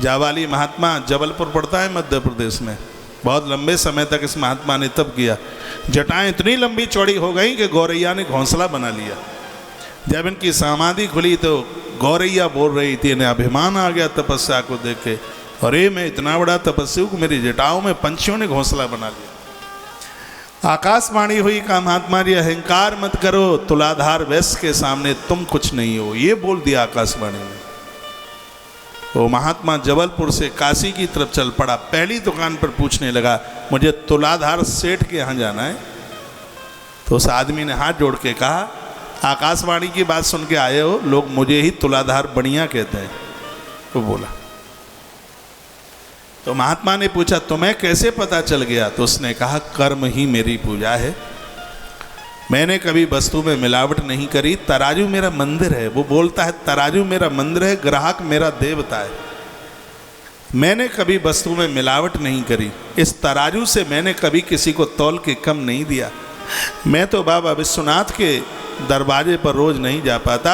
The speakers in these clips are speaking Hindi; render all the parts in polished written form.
जावाली महात्मा जबलपुर पड़ता है मध्य प्रदेश में, बहुत लंबे समय तक इस महात्मा ने तप किया। जटाएं इतनी लंबी चौड़ी हो गई कि गौरैया ने घोंसला बना लिया। जब इनकी समाधि खुली तो गौरैया बोल रही थी, इन्हें अभिमान आ गया तपस्या को देख के, अरे मैं इतना बड़ा तपस्वी हूँ, मेरी जटाओं में पंछियों ने घोंसला बना लिया। आकाशवाणी हुई कहा, महात्मा जी अहंकार मत करो, तुलाधार वैश्य के सामने तुम कुछ नहीं हो, ये बोल दिया आकाशवाणी में। वो महात्मा जबलपुर से काशी की तरफ चल पड़ा। पहली दुकान पर पूछने लगा, मुझे तुलाधार सेठ के यहाँ जाना है। तो उस आदमी ने हाथ जोड़ के कहा, आकाशवाणी की बात सुन के आए हो, लोग मुझे ही तुलाधार बढ़िया कहते हैं। वो बोला। तो महात्मा ने पूछा, तुम्हें कैसे पता चल गया? तो उसने कहा, कर्म ही मेरी पूजा है, मैंने कभी वस्तु में मिलावट नहीं करी, तराजू मेरा मंदिर है। वो बोलता है, तराजू मेरा मंदिर है, ग्राहक मेरा देवता है। मैंने कभी वस्तु में मिलावट नहीं करी, इस तराजू से मैंने कभी किसी को तौल के कम नहीं दिया। मैं तो बाबा विश्वनाथ के दरवाजे पर रोज नहीं जा पाता,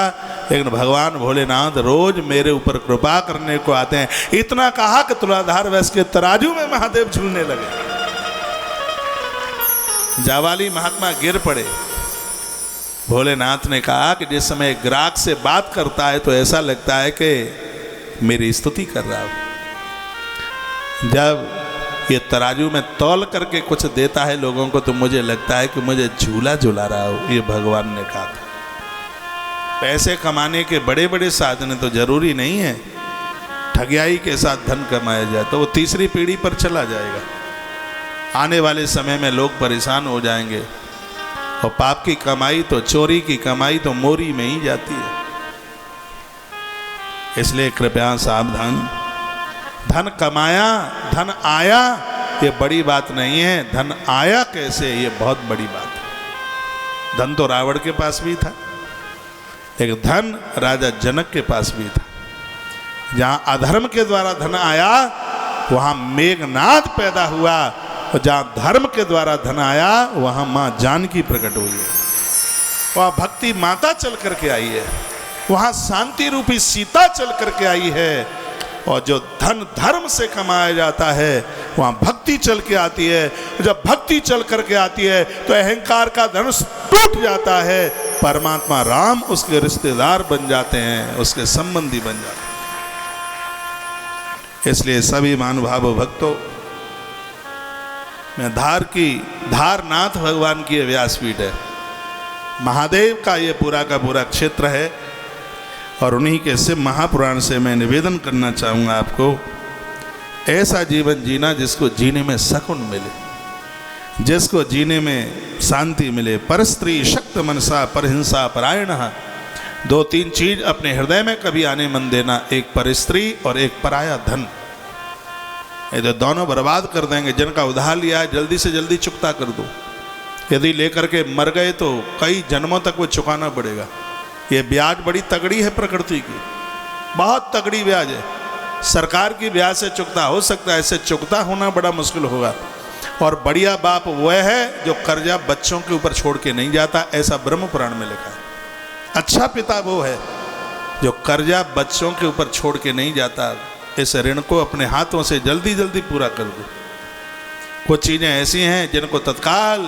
लेकिन भगवान भोलेनाथ रोज मेरे ऊपर कृपा करने को आते हैं। इतना कहा कि तुलाधार वैश्य के तराजू में महादेव झूलने लगे। जावाली महात्मा गिर पड़े। भोलेनाथ ने कहा कि जिस समय ग्राहक से बात करता है तो ऐसा लगता है कि मेरी स्तुति कर रहा हूं, जब ये तराजू में तौल करके कुछ देता है लोगों को तो मुझे लगता है कि मुझे झूला झूला रहा हो। ये भगवान ने कहा था। पैसे कमाने के बड़े बड़े साधन तो जरूरी नहीं है ठगियाई के साथ धन कमाया जाए, तो वो तीसरी पीढ़ी पर चला जाएगा। आने वाले समय में लोग परेशान हो जाएंगे, और पाप की कमाई तो, चोरी की कमाई तो मोरी में ही जाती है। इसलिए कृपया सावधान। धन कमाया, धन आया, ये बड़ी बात नहीं है। धन आया कैसे, ये बहुत बड़ी बात है। धन तो रावण के पास भी था, लेकिन धन राजा जनक के पास भी था। जहां अधर्म के द्वारा धन आया वहां मेघनाद पैदा हुआ, और जहाँ धर्म के द्वारा धन आया वहाँ माँ जानकी प्रकट हुई है। वहाँ भक्ति माता चल करके आई है, वहाँ शांति रूपी सीता चल करके आई है। और जो धन धर्म से कमाया जाता है वहाँ भक्ति चल के आती है। जब भक्ति चल करके आती है तो अहंकार का धनुष टूट जाता है, परमात्मा राम उसके रिश्तेदार बन जाते हैं, उसके संबंधी बन जाते हैं। इसलिए सभी महानुभाव भक्तों, मैं धारनाथ भगवान की व्यासपीठ है, महादेव का ये पूरा का पूरा क्षेत्र है। और उन्हीं के शिव महापुराण से मैं निवेदन करना चाहूँगा आपको, ऐसा जीवन जीना जिसको जीने में सकून मिले, जिसको जीने में शांति मिले। परस्त्री शक्त मनसा परहिंसा परायण। दो तीन चीज अपने हृदय में कभी आने मन देना, एक परस्त्री और एक पराया धन। ये तो दोनों बर्बाद कर देंगे। जिनका उधार लिया है जल्दी से जल्दी चुकता कर दो। यदि लेकर के मर गए तो कई जन्मों तक वो चुकाना पड़ेगा। ये ब्याज बड़ी तगड़ी है प्रकृति की, बहुत तगड़ी ब्याज है। सरकार की ब्याज से चुकता हो सकता है, इससे चुकता होना बड़ा मुश्किल होगा। और बढ़िया बाप वह है जो कर्जा बच्चों के ऊपर छोड़ के नहीं जाता, ऐसा ब्रह्म पुराण में लिखा है। अच्छा पिता वो है जो कर्जा बच्चों के ऊपर छोड़ के नहीं जाता। इस ऋण को अपने हाथों से जल्दी जल्दी पूरा कर दो। कुछ चीज़ें ऐसी हैं जिनको तत्काल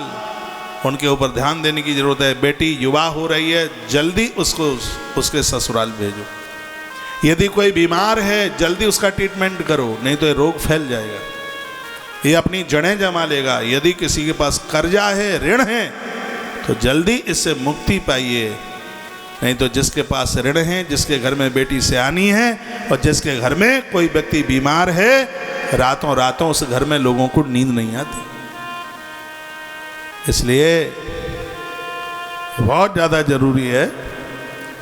उनके ऊपर ध्यान देने की जरूरत है। बेटी युवा हो रही है, जल्दी उसको उसके ससुराल भेजो। यदि कोई बीमार है जल्दी उसका ट्रीटमेंट करो, नहीं तो ये रोग फैल जाएगा, ये अपनी जड़ें जमा लेगा। यदि किसी के पास कर्जा है, ऋण है, तो जल्दी इससे मुक्ति पाइए। नहीं तो जिसके पास ऋण है, जिसके घर में बेटी सयानी है और जिसके घर में कोई व्यक्ति बीमार है, रातों रातों उस घर में लोगों को नींद नहीं आती। इसलिए बहुत ज़्यादा जरूरी है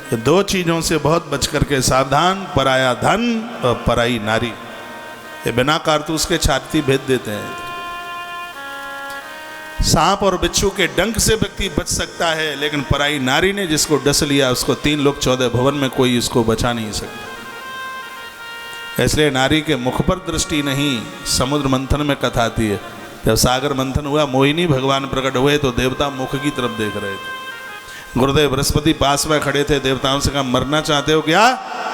कि दो चीज़ों से बहुत बच करके सावधान, पराया धन और पराई नारी। ये बिना कारतूस के छाती भेद देते हैं। सांप और बिच्छू के डंक से व्यक्ति बच सकता है, लेकिन पराई नारी ने जिसको डस लिया उसको 3 लोक 14 भवन में कोई उसको बचा नहीं सकता। इसलिए नारी के मुख पर दृष्टि नहीं। समुद्र मंथन में कथा आती है, जब सागर मंथन हुआ, मोहिनी भगवान प्रकट हुए तो देवता मुख की तरफ देख रहे थे। गुरुदेव बृहस्पति पास में खड़े थे, देवताओं से कहा मरना चाहते हो क्या?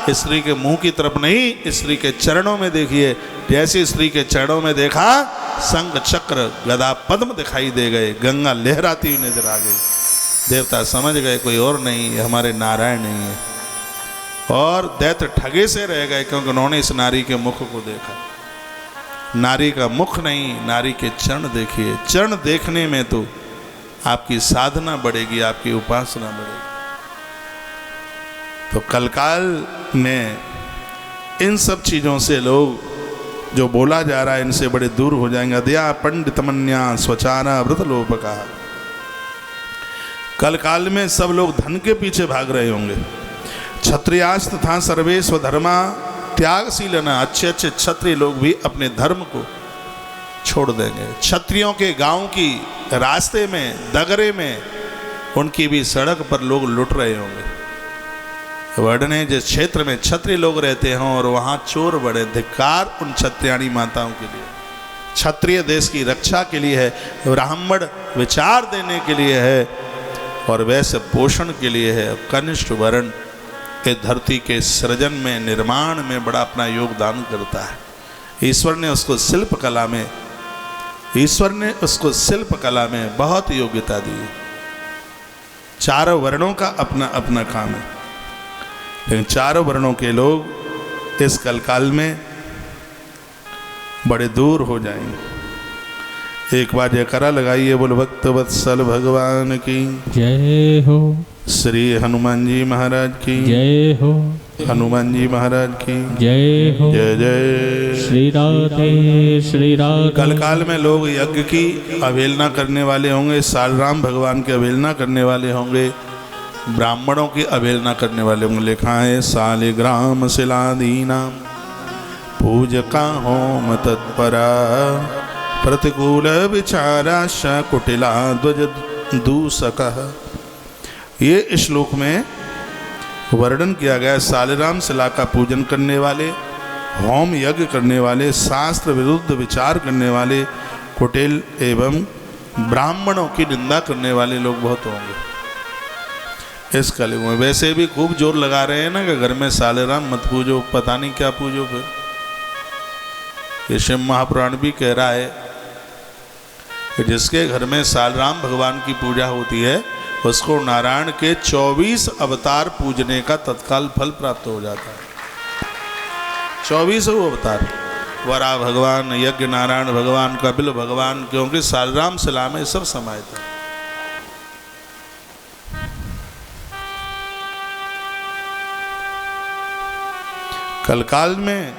स्त्री के मुंह की तरफ नहीं, स्त्री के चरणों में देखिए। जैसे स्त्री के चरणों में देखा, शंख चक्र गदा पद्म दिखाई दे गए, गंगा लहराती हुई नजर आ गई। देवता समझ गए कोई और नहीं, हमारे नारायण नहीं है। और दैत्य ठगे से रह गए, क्योंकि उन्होंने इस नारी के मुख को देखा। नारी का मुख नहीं, नारी के चरण देखिए। चरण देखने में तो आपकी साधना बढ़ेगी, आपकी उपासना बढ़ेगी। तो कलकाल में इन सब चीज़ों से लोग, जो बोला जा रहा है, इनसे बड़े दूर हो जाएंगे। अद्या पंडितमन्या स्वचारा व्रत लोपका। कलकाल में सब लोग धन के पीछे भाग रहे होंगे। क्षत्रियास तथा सर्वे स्वधर्मा त्यागशील न। अच्छे अच्छे क्षत्रिय लोग भी अपने धर्म को छोड़ देंगे। क्षत्रियों के गांव की रास्ते में, दगरे में, उनकी भी सड़क पर लोग लुट रहे होंगे। वर्णने जिस क्षेत्र में क्षत्रिय लोग रहते हों और वहाँ चोर बड़े, धिक्कार उन क्षत्रियाणी माताओं के लिए। क्षत्रिय देश की रक्षा के लिए है, ब्राह्मण विचार देने के लिए है, और वैसे पोषण के लिए है। कनिष्ठ वर्ण के धरती के सृजन में, निर्माण में बड़ा अपना योगदान करता है। ईश्वर ने उसको शिल्प कला में, ईश्वर ने उसको शिल्प कला में बहुत योग्यता दी है। चारों वर्णों का अपना अपना काम है, लेकिन चारों वर्णों के लोग इस कलकाल में बड़े दूर हो जाएंगे। एक बार जयकारा लगाइए, बोल भक्त वत्सल भगवान की जय हो। श्री हनुमान जी महाराज की जय हो। हनुमान जी महाराज की जय हो। जय जय श्री राधे श्री राधे। कलकाल में लोग यज्ञ की अवहेलना करने वाले होंगे, सालराम भगवान की अवहेलना करने वाले होंगे, ब्राह्मणों की अवहेलना करने वाले होंगे। लिखा है सालिग्राम शिलादीना पूजका होम तत्परा प्रतिकूल विचारा कुटिला ध्वज दूषक। ये श्लोक में वर्णन किया गया। सालिग्राम शिला का पूजन करने वाले, होम यज्ञ करने वाले, शास्त्र विरुद्ध विचार करने वाले, कुटिल एवं ब्राह्मणों की निंदा करने वाले लोग बहुत होंगे इस कलयुग में। वैसे भी खूब जोर लगा रहे हैं ना कि घर में सालिग्राम मत पूजो, पता नहीं क्या पूजो। फिर ये शिव महापुराण भी कह रहा है कि जिसके घर में सालराम भगवान की पूजा होती है, उसको नारायण के 24 अवतार पूजने का तत्काल फल प्राप्त हो जाता है। 24 अवतार, वरा भगवान, यज्ञ नारायण भगवान, कपिल भगवान, क्योंकि सालराम शिला में सब समाहित है। कलकाल में